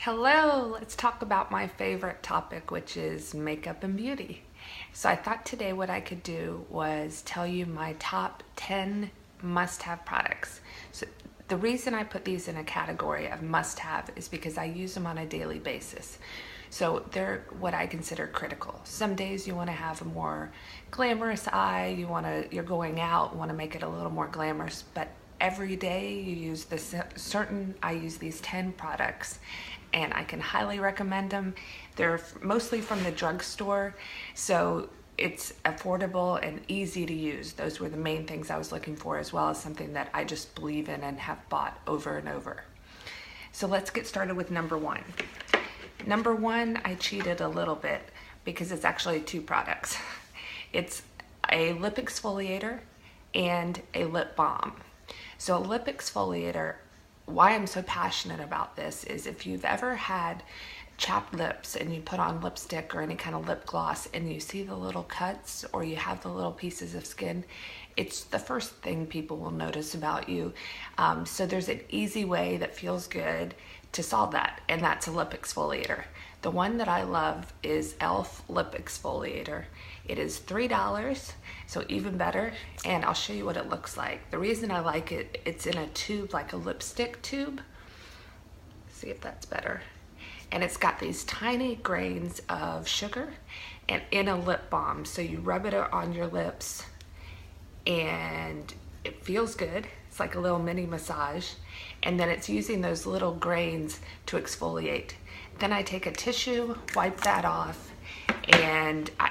Hello, let's talk about my favorite topic, which is makeup and beauty. So I thought today what I could do was tell you my top 10 must-have products. So the reason I put these in a category of must-have is because I use them on a daily basis. So they're what I consider critical. Some days you want to have a more glamorous eye, you're going out, want to make it a little more glamorous, but every day you use I use these 10 products and I can highly recommend them. They're mostly from the drugstore, so it's affordable and easy to use. Those were the main things I was looking for, as well as something that I just believe in and have bought over and over. So let's get started with number one. Number one, I cheated a little bit because it's actually two products. It's a lip exfoliator and a lip balm. So a lip exfoliator, why I'm so passionate about this is if you've ever had chapped lips and you put on lipstick or any kind of lip gloss and you see the little cuts or you have the little pieces of skin, it's the first thing people will notice about you. So there's an easy way that feels good to solve that, and that's a lip exfoliator. The one that I love is e.l.f. lip exfoliator. It is $3, so even better, and I'll show you what it looks like. The reason I like it, it's in a tube, like a lipstick tube. See if that's better. And it's got these tiny grains of sugar and in a lip balm. So you rub it on your lips and it feels good. It's like a little mini massage. And then it's using those little grains to exfoliate. Then I take a tissue, wipe that off, and I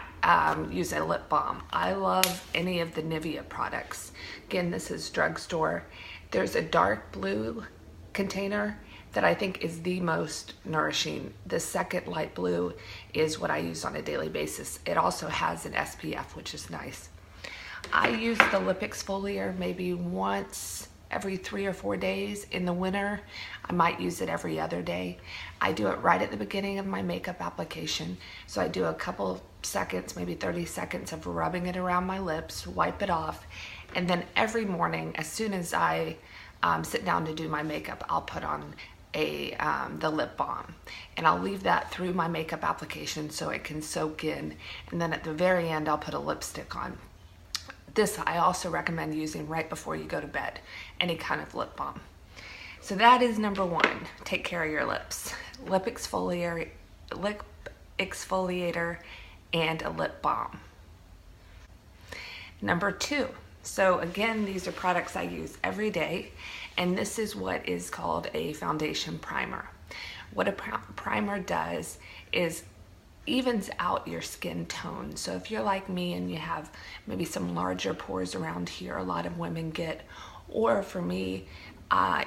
use a lip balm. I love any of the Nivea products. Again, this is drugstore. There's a dark blue container that I think is the most nourishing. The second light blue is what I use on a daily basis. It also has an SPF, which is nice. I use the lip exfoliator maybe once every 3 or 4 days. In the winter, I might use it every other day. I do it right at the beginning of my makeup application. So I do a couple seconds, maybe 30 seconds of rubbing it around my lips, wipe it off, and then every morning, as soon as I sit down to do my makeup, I'll put on the lip balm, and I'll leave that through my makeup application so it can soak in, and then at the very end I'll put a lipstick on. This I also recommend using right before you go to bed, any kind of lip balm. So that is number one. Take care of your lips. Lip exfoliator and a lip balm. Number two. So again, these are products I use every day, and this is what is called a foundation primer. What a primer does is evens out your skin tone. So if you're like me and you have maybe some larger pores around here, a lot of women get, or for me,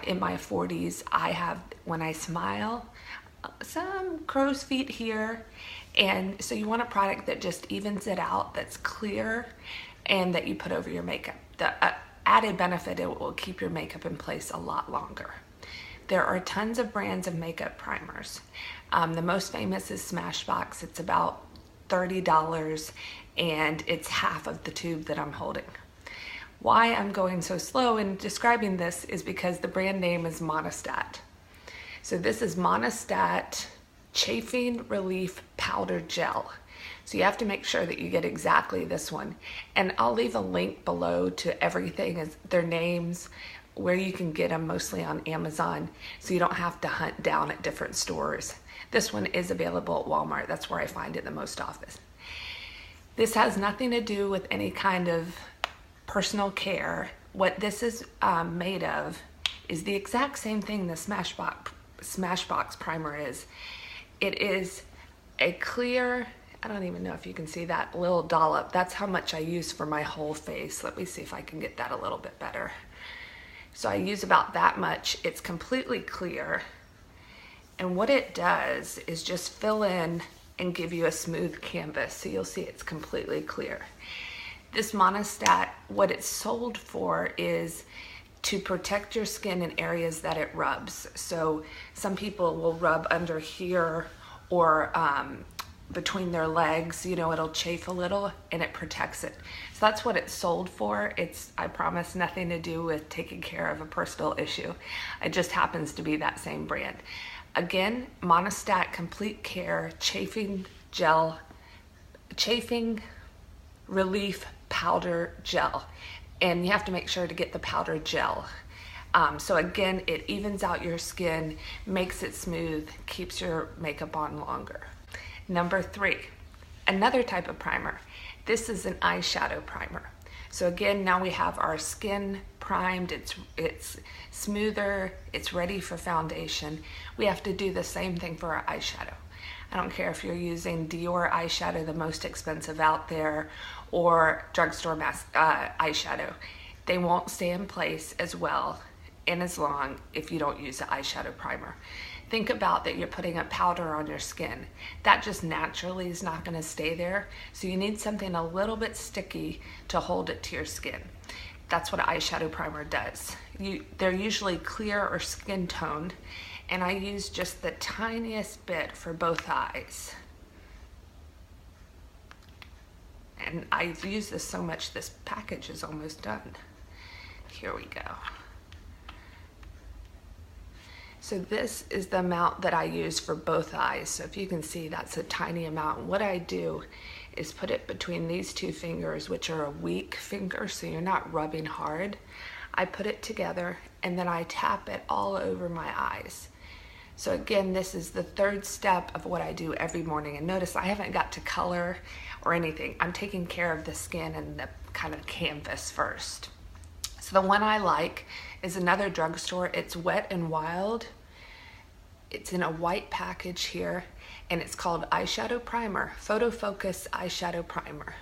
in my 40s, I have, when I smile, some crow's feet here. And so you want a product that just evens it out, that's clear, and that you put over your makeup. The added benefit, it will keep your makeup in place a lot longer. There are tons of brands of makeup primers. The most famous is Smashbox. It's about $30 and it's half of the tube that I'm holding. Why I'm going so slow in describing this is because the brand name is Monistat. So this is Monistat Chafing Relief Powder Gel. So you have to make sure that you get exactly this one. And I'll leave a link below to everything, as their names, where you can get them, mostly on Amazon, so you don't have to hunt down at different stores. This one is available at Walmart. That's where I find it the most often. This has nothing to do with any kind of personal care. What this is made of is the exact same thing the Smashbox primer is. It is a clear, I don't even know if you can see that little dollop. That's how much I use for my whole face. Let me see if I can get that a little bit better. So I use about that much. It's completely clear. And what it does is just fill in and give you a smooth canvas. So you'll see it's completely clear. This Monistat, what it's sold for is to protect your skin in areas that it rubs. So some people will rub under here or between their legs, it'll chafe a little and it protects it. So that's what it's sold for. It's, I promise, nothing to do with taking care of a personal issue. It just happens to be that same brand. Again, Monostat Complete Care Chafing Relief Powder Gel. And you have to make sure to get the powder gel. So again, it evens out your skin, makes it smooth, keeps your makeup on longer. Number 3, another type of primer. This is an eyeshadow primer. So again, now we have our skin primed, it's smoother, it's ready for foundation. We have to do the same thing for our eyeshadow. I don't care if you're using Dior eyeshadow, the most expensive out there, or drugstore eyeshadow. They won't stay in place as well and as long if you don't use the eyeshadow primer. Think about that you're putting a powder on your skin. That just naturally is not going to stay there. So you need something a little bit sticky to hold it to your skin. That's what an eyeshadow primer does. They're usually clear or skin toned, and I use just the tiniest bit for both eyes. And I've used this so much, this package is almost done. Here we go. So this is the amount that I use for both eyes. So if you can see, that's a tiny amount. What I do is put it between these two fingers, which are a weak finger, so you're not rubbing hard. I put it together and then I tap it all over my eyes. So again, this is the third step of what I do every morning. And notice I haven't got to color or anything. I'm taking care of the skin and the kind of canvas first. So the one I like is another drugstore. It's Wet n Wild. It's in a white package here, and it's called Eyeshadow Primer, Photo Focus Eyeshadow Primer.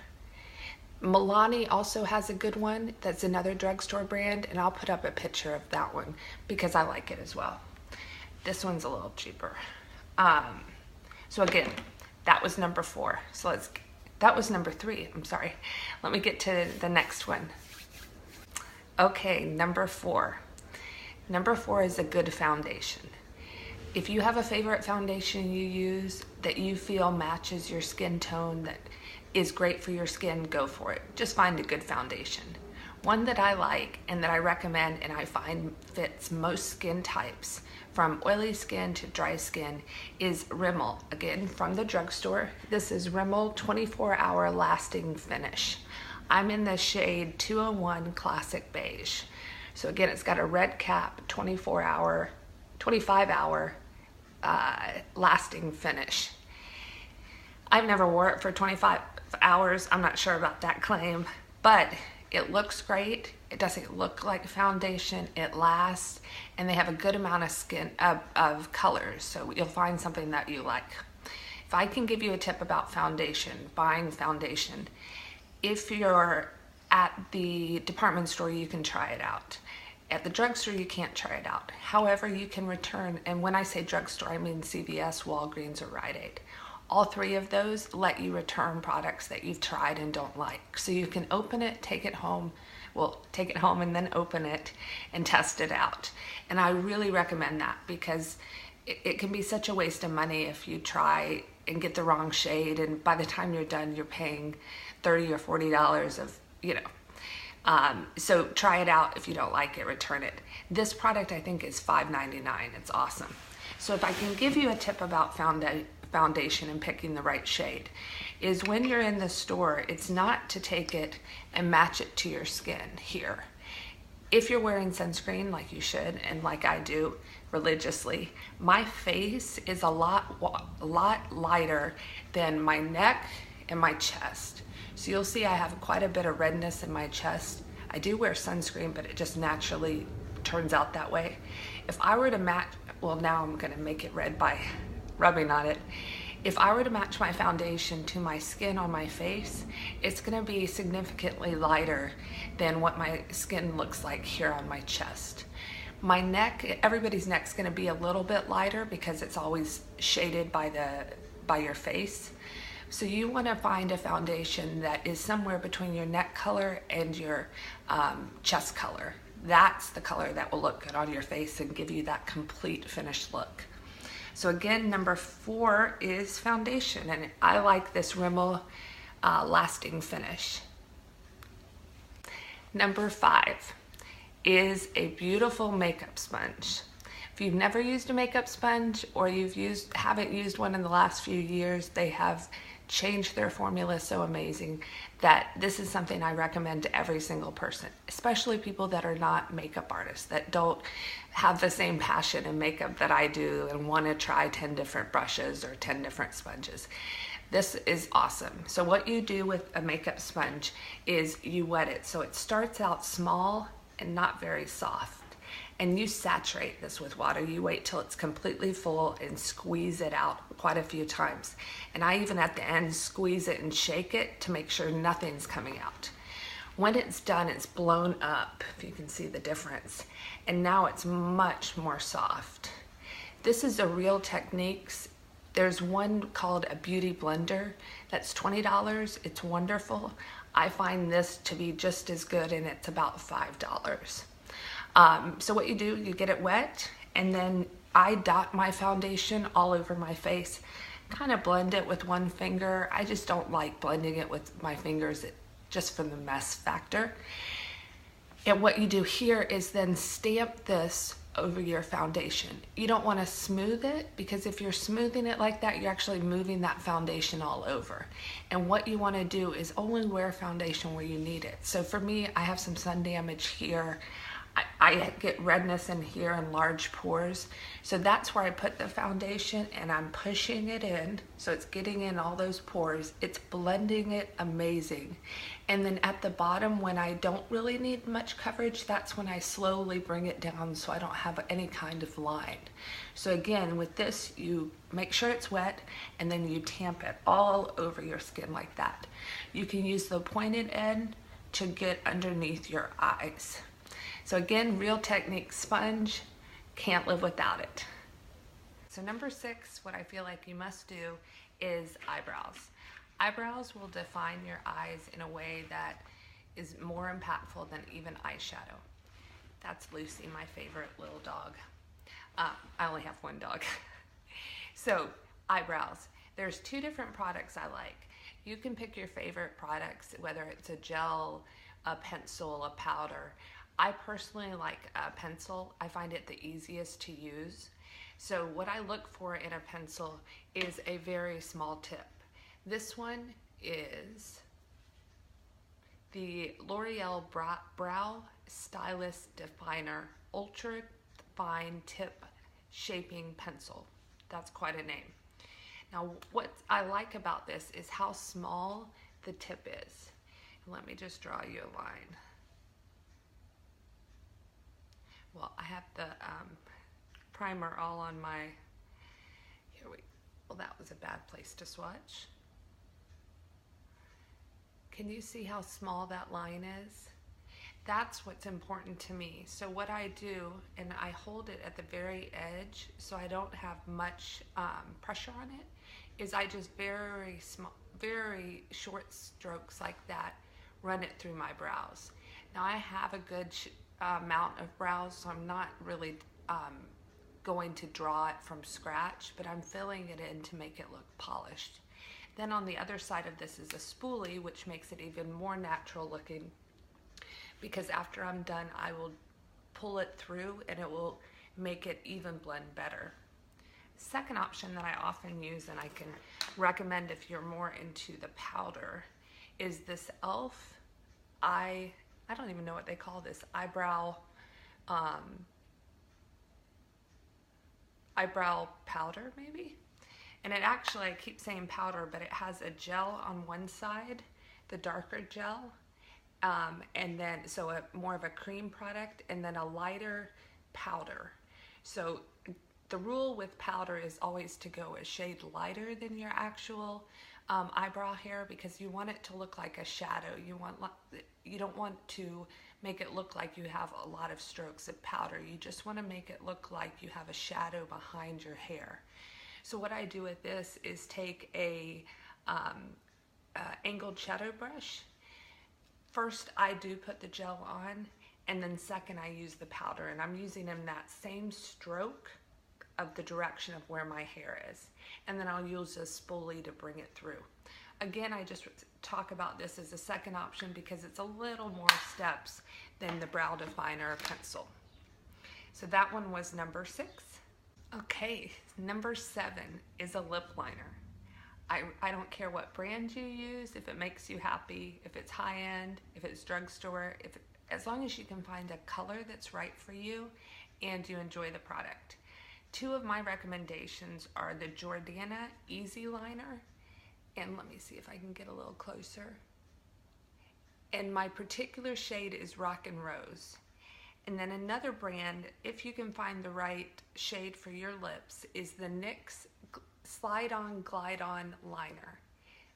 Milani also has a good one. That's another drugstore brand, and I'll put up a picture of that one because I like it as well. This one's a little cheaper. So again, that was number 4. So that was number 3, I'm sorry. Let me get to the next one. Okay, number 4. Number 4 is a good foundation. If you have a favorite foundation you use that you feel matches your skin tone, that is great for your skin, go for it. Just find a good foundation. One that I like and that I recommend and I find fits most skin types, from oily skin to dry skin, is Rimmel. Again, from the drugstore. This is Rimmel 24-Hour Lasting Finish. I'm in the shade 201 Classic Beige. So again, it's got a red cap, 25-hour lasting finish. I've never wore it for 25 hours. I'm not sure about that claim, but it looks great. It doesn't look like foundation. It lasts, and they have a good amount of colors, so you'll find something that you like. If I can give you a tip about foundation, buying foundation, if you're at the department store, you can try it out. At the drugstore, you can't try it out. However, you can return, and when I say drugstore, I mean CVS, Walgreens, or Rite Aid. All 3 of those let you return products that you've tried and don't like. So you can open it, take it home, and then open it and test it out. And I really recommend that because it can be such a waste of money if you try and get the wrong shade, and by the time you're done, you're paying $30 or $40 of, so try it out. If you don't like it, return it. This product I think is $5.99. It's awesome. So if I can give you a tip about foundation and picking the right shade, is when you're in the store, it's not to take it and match it to your skin here. If you're wearing sunscreen like you should, and like I do religiously, my face is a lot lighter than my neck and my chest. So you'll see I have quite a bit of redness in my chest. I do wear sunscreen, but it just naturally turns out that way. If I were to match, well, now I'm gonna make it red by rubbing on it. If I were to match my foundation to my skin on my face, it's gonna be significantly lighter than what my skin looks like here on my chest. My neck, everybody's neck's gonna be a little bit lighter because it's always shaded by your face. So you wanna find a foundation that is somewhere between your neck color and your chest color. That's the color that will look good on your face and give you that complete finished look. So again, number 4 is foundation, and I like this Rimmel lasting finish. Number 5 is a beautiful makeup sponge. If you've never used a makeup sponge, or haven't used one in the last few years, they have changed their formula so amazing that this is something I recommend to every single person, especially people that are not makeup artists, that don't have the same passion in makeup that I do and want to try 10 different brushes or 10 different sponges. This is awesome. So what you do with a makeup sponge is you wet it. So it starts out small and not very soft. And you saturate this with water. You wait till it's completely full and squeeze it out quite a few times. And I even at the end squeeze it and shake it to make sure nothing's coming out. When it's done, it's blown up, if you can see the difference. And now it's much more soft. This is a Real Techniques. There's one called a beauty blender that's $20. It's wonderful. I find this to be just as good, and it's about $5. So what you do, you get it wet, and then I dot my foundation all over my face, kind of blend it with one finger. I just don't like blending it with my fingers, just for the mess factor. And what you do here is then stamp this over your foundation. You don't want to smooth it, because if you're smoothing it like that, you're actually moving that foundation all over. And what you want to do is only wear foundation where you need it. So for me, I have some sun damage here. I get redness in here and large pores. So that's where I put the foundation, and I'm pushing it in. So it's getting in all those pores. It's blending it amazing. And then at the bottom, when I don't really need much coverage, that's when I slowly bring it down so I don't have any kind of line. So again, with this, you make sure it's wet, and then you tamp it all over your skin like that. You can use the pointed end to get underneath your eyes. So again, Real Techniques sponge, can't live without it. So number 6, what I feel like you must do is eyebrows. Eyebrows will define your eyes in a way that is more impactful than even eyeshadow. That's Lucy, my favorite little dog. I only have one dog. So eyebrows, there's 2 different products I like. You can pick your favorite products, whether it's a gel, a pencil, a powder. I personally like a pencil. I find it the easiest to use. So what I look for in a pencil is a very small tip. This one is the L'Oreal Brow Stylist Definer Ultra Fine Tip Shaping Pencil. That's quite a name. Now what I like about this is how small the tip is. Let me just draw you a line. Well, I have the primer all on my, well, that was a bad place to swatch. Can you see how small that line is? That's what's important to me. So what I do, and I hold it at the very edge so I don't have much pressure on it, is I just very small, very short strokes like that, run it through my brows. Now I have a good amount of brows, so I'm not really going to draw it from scratch, but I'm filling it in to make it look polished. Then on the other side of this is a spoolie, which makes it even more natural looking, because after I'm done, I will pull it through and it will make it even blend better. Second option that I often use, and I can recommend if you're more into the powder, is this e.l.f. I don't even know what they call this, eyebrow powder maybe? And it actually, I keep saying powder, but it has a gel on one side, the darker gel, and then, so more of a cream product, and then a lighter powder. So the rule with powder is always to go a shade lighter than your actual eyebrow hair, because you want it to look like a shadow. You don't want to make it look like you have a lot of strokes of powder. You just want to make it look like you have a shadow behind your hair. So what I do with this is take a angled shadow brush. First I do put the gel on, and then second I use the powder, and I'm using them that same stroke of the direction of where my hair is. And then I'll use a spoolie to bring it through. Again, I just talk about this as a second option because it's a little more steps than the brow definer pencil. So that one was number 6. Okay, number 7 is a lip liner. I don't care what brand you use, if it makes you happy, if it's high-end, if it's drugstore, as long as you can find a color that's right for you and you enjoy the product. 2 of my recommendations are the Jordana Easy Liner, and let me see if I can get a little closer. And my particular shade is Rock and Rose. And then another brand, if you can find the right shade for your lips, is the NYX Slide On Glide On Liner.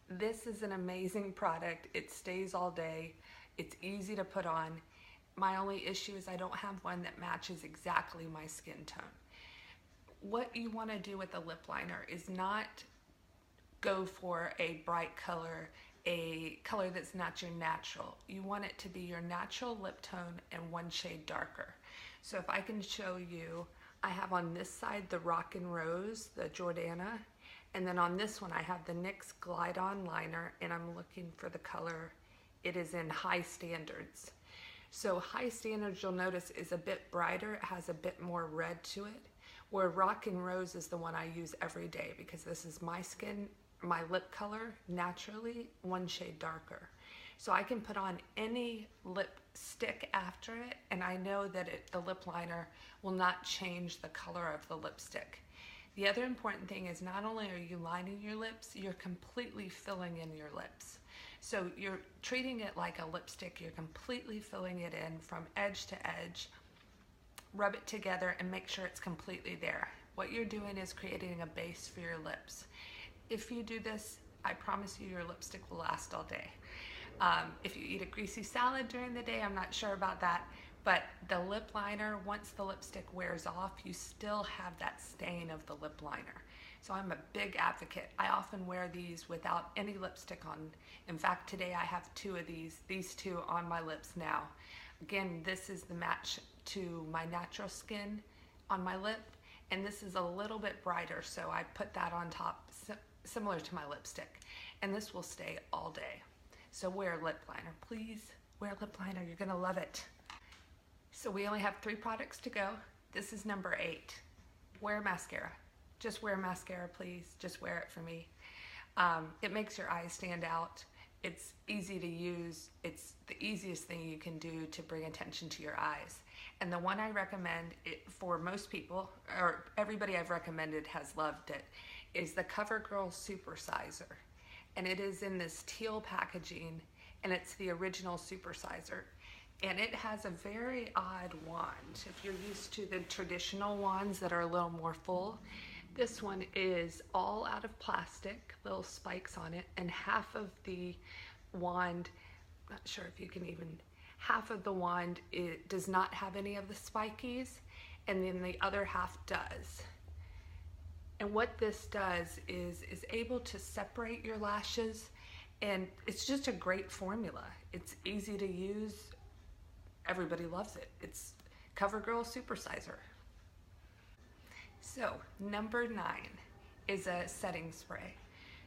This is an amazing product. It stays all day. It's easy to put on. My only issue is I don't have one that matches exactly my skin tone. What you want to do with a lip liner is not go for a bright color, a color that's not your natural. You want it to be your natural lip tone and one shade darker. So if I can show you, I have on this side the Rock and Rose, the Jordana, and then on this one I have the NYX Glide On Liner, and I'm looking for the color. It is in High Standards. So High Standards, you'll notice, is a bit brighter. It has a bit more red to it, where Rock and Rose is the one I use every day because this is my skin, my lip color, naturally one shade darker. So I can put on any lipstick after it, and I know that the lip liner will not change the color of the lipstick. The other important thing is not only are you lining your lips, you're completely filling in your lips. So you're treating it like a lipstick. You're completely filling it in from edge to edge. Rub it together and make sure it's completely there. What you're doing is creating a base for your lips. If you do this, I promise you your lipstick will last all day. If you eat a greasy salad during the day, I'm not sure about that, but the lip liner, once the lipstick wears off, you still have that stain of the lip liner. So I'm a big advocate. I often wear these without any lipstick on. In fact, today I have 2 of these 2 on my lips now. Again, this is the match to my natural skin on my lip, and this is a little bit brighter, so I put that on top, similar to my lipstick, and this will stay all day. So wear lip liner, please wear lip liner, you're gonna love it. So we only have 3 products to go. This is number 8. Wear mascara. Just wear mascara, please. Just wear it for me. It makes your eyes stand out. It's easy to use. It's the easiest thing you can do to bring attention to your eyes. And the one I recommend for most people, or everybody I've recommended has loved it, is the CoverGirl Supersizer. And it is in this teal packaging, and it's the original Supersizer. And it has a very odd wand. If you're used to the traditional wands that are a little more full, this one is all out of plastic, little spikes on it, and half of the wand, not sure if you can even, half of the wand, it does not have any of the spikies, and then the other half does. And what this does is able to separate your lashes, and it's just a great formula. It's easy to use. Everybody loves it. It's CoverGirl Supersizer. So number 9 is a setting spray.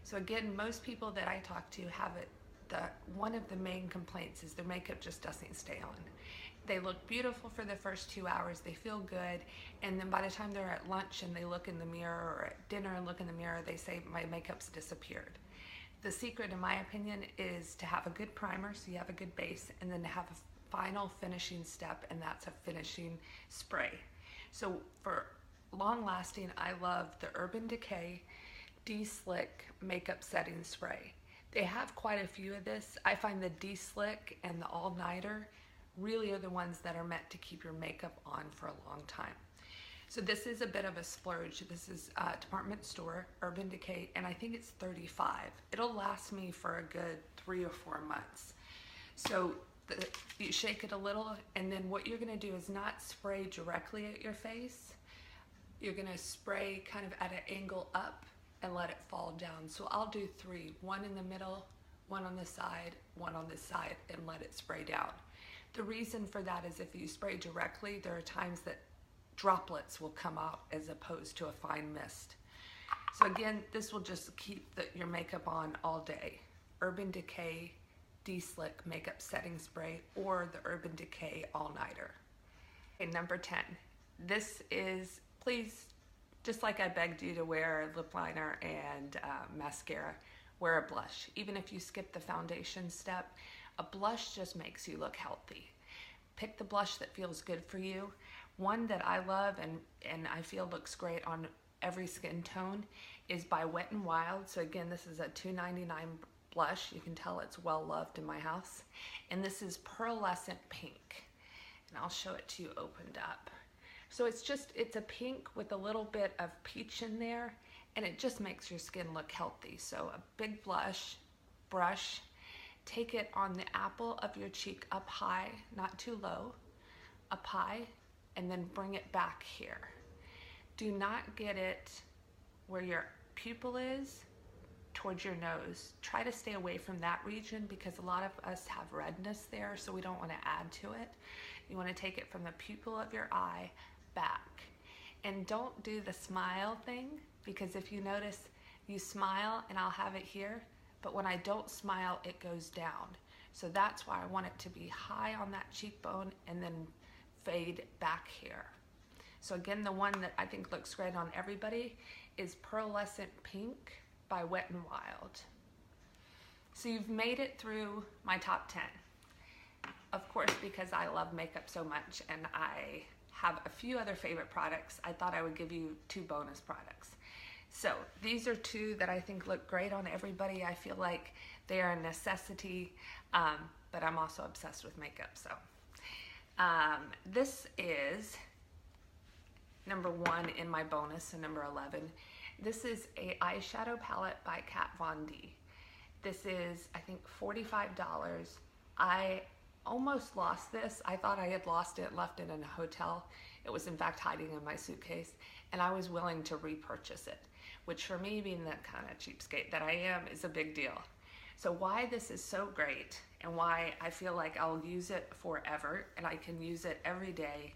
So again, most people that I talk to have it. One of the main complaints is their makeup just doesn't stay on. They look beautiful for the first 2 hours, they feel good, and then by the time they're at lunch and they look in the mirror, or at dinner and look in the mirror, they say, my makeup's disappeared. The secret, in my opinion, is to have a good primer, so you have a good base, and then to have a final finishing step, and that's a finishing spray. So for long lasting, I love the Urban Decay De-Slick Makeup Setting Spray. They have quite a few of this. I find the De-Slick and the All Nighter really are the ones that are meant to keep your makeup on for a long time. So this is a bit of a splurge. This is a department store, Urban Decay, and I think it's $35. It'll last me for a good 3 or 4 months. So you shake it a little, and then what you're gonna do is not spray directly at your face. You're gonna spray kind of at an angle up and let it fall down. So I'll do 3, 1 in the middle, 1 on the side, 1 on this side, and let it spray down. The reason for that is if you spray directly, there are times that droplets will come out as opposed to a fine mist. So again, this will just keep your makeup on all day. Urban Decay De-Slick Makeup Setting Spray or the Urban Decay All-Nighter. Okay, number 10. This is, please, just like I begged you to wear lip liner and mascara, wear a blush. Even if you skip the foundation step, a blush just makes you look healthy. Pick the blush that feels good for you. One that I love and I feel looks great on every skin tone is by Wet n Wild. So again, this is a $2.99 blush. You can tell it's well loved in my house. And this is Pearlescent Pink. And I'll show it to you opened up. So it's a pink with a little bit of peach in there, and it just makes your skin look healthy. So a big brush, take it on the apple of your cheek up high, not too low, up high, and then bring it back here. Do not get it where your pupil is towards your nose. Try to stay away from that region because a lot of us have redness there, so we don't want to add to it. You want to take it from the pupil of your eye back. And don't do the smile thing, because if you notice, you smile and I'll have it here, but when I don't smile, it goes down. So that's why I want it to be high on that cheekbone and then fade back here. So again, the one that I think looks great on everybody is Pearlescent Pink by Wet n Wild. So you've made it through my top 10. Of course, because I love makeup so much and I have a few other favorite products, I thought I would give you 2 bonus products. So these are 2 that I think look great on everybody. I feel like they are a necessity, but I'm also obsessed with makeup. So this is number 1 in my bonus and number 11. This is a eyeshadow palette by Kat Von D. This is, I think, $45. I almost lost this. I thought I had lost it, left it in a hotel. It was in fact hiding in my suitcase, and I was willing to repurchase it, which for me, being the kind of cheapskate that I am, is a big deal. So why this is so great and why I feel like I'll use it forever and I can use it every day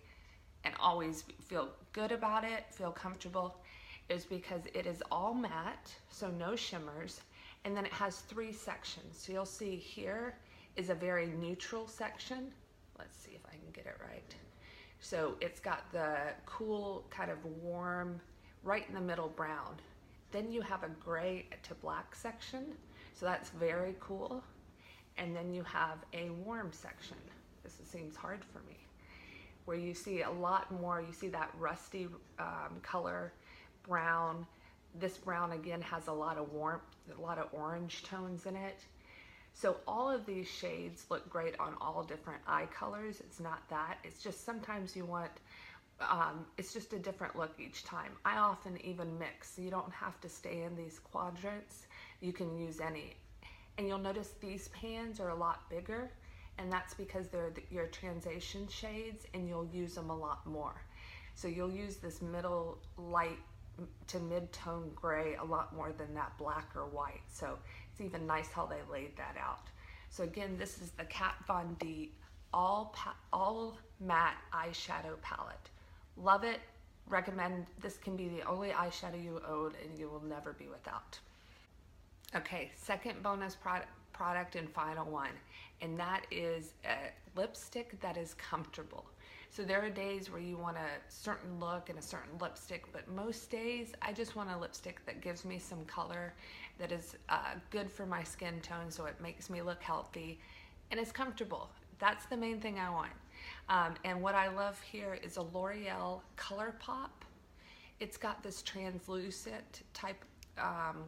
and always feel good about it, feel comfortable, is because it is all matte, so no shimmers, and then it has 3 sections. So you'll see here is a very neutral section. Let's see if I can get it right. So it's got the cool, kind of warm, right in the middle brown. Then you have a gray to black section, so that's very cool. And then you have a warm section. This seems hard for me, where you see a lot more, you see that rusty color, brown. This brown again has a lot of warmth, a lot of orange tones in it. So all of these shades look great on all different eye colors. It's not that, it's just sometimes you want, it's just a different look each time. I often even mix, so you don't have to stay in these quadrants. You can use any. And you'll notice these pans are a lot bigger, and that's because they're your transition shades and you'll use them a lot more. So you'll use this middle light to mid-tone gray a lot more than that black or white. So it's even nice how they laid that out. So again, this is the Kat Von D all matte eyeshadow palette. Love it, recommend. This can be the only eyeshadow you own and you will never be without. Okay, second bonus product and final one, and that is a lipstick that is comfortable. So there are days where you want a certain look and a certain lipstick, but most days I just want a lipstick that gives me some color, that is good for my skin tone, so it makes me look healthy and it's comfortable. That's the main thing I want. And what I love here is a L'Oreal Color Pop. It's got this translucent type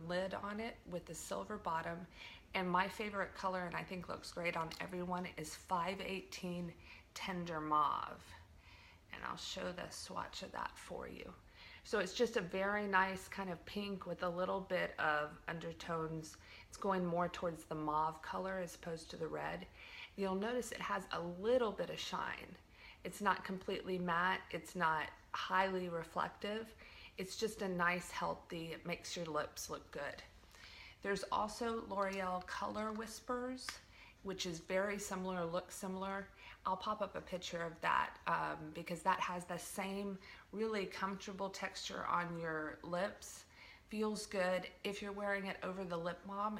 lid on it with the silver bottom, and my favorite color, and I think looks great on everyone, is 518 Tender Mauve, and I'll show the swatch of that for you. So it's just a very nice kind of pink with a little bit of undertones. It's going more towards the mauve color as opposed to the red. You'll notice it has a little bit of shine. It's not completely matte, it's not highly reflective. It's just a nice, healthy, it makes your lips look good. There's also L'Oreal Color Whispers, which is very similar, looks similar. I'll pop up a picture of that because that has the same really comfortable texture on your lips. Feels good. If you're wearing it over the lip balm,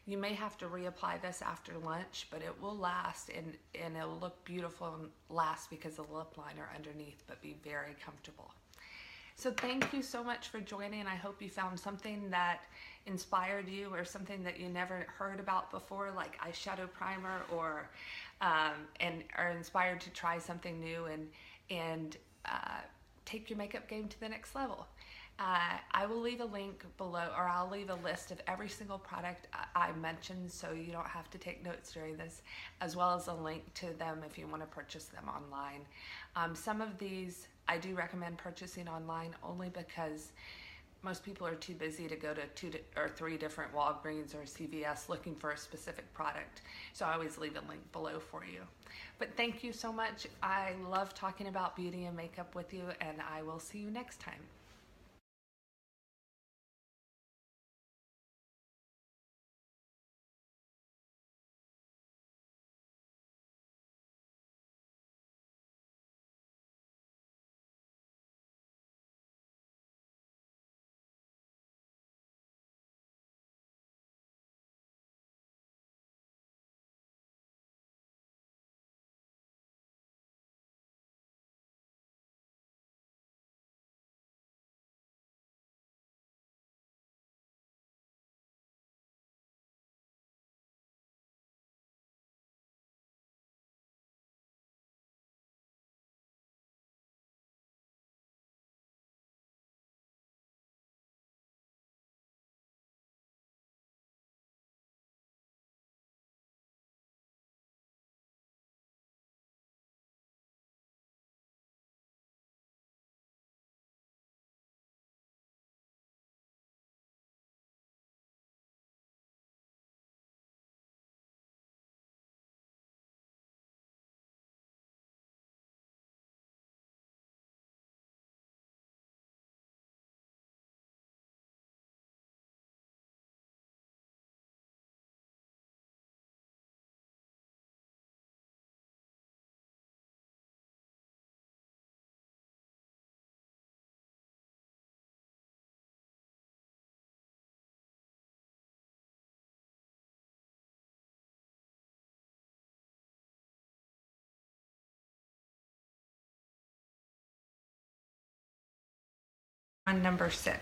you may have to reapply this after lunch, but it will last and it'll look beautiful and last because of the lip liner underneath, but be very comfortable. So thank you so much for joining. I hope you found something that inspired you or something that you never heard about before, like eyeshadow primer, or and are inspired to try something new and take your makeup game to the next level. I will leave a link below, or I'll leave a list of every single product I mentioned so you don't have to take notes during this, as well as a link to them if you want to purchase them online. Some of these I do recommend purchasing online only because most people are too busy to go to 2 or 3 different Walgreens or CVS looking for a specific product. So I always leave a link below for you. But thank you so much. I love talking about beauty and makeup with you, and I will see you next time. On number 6.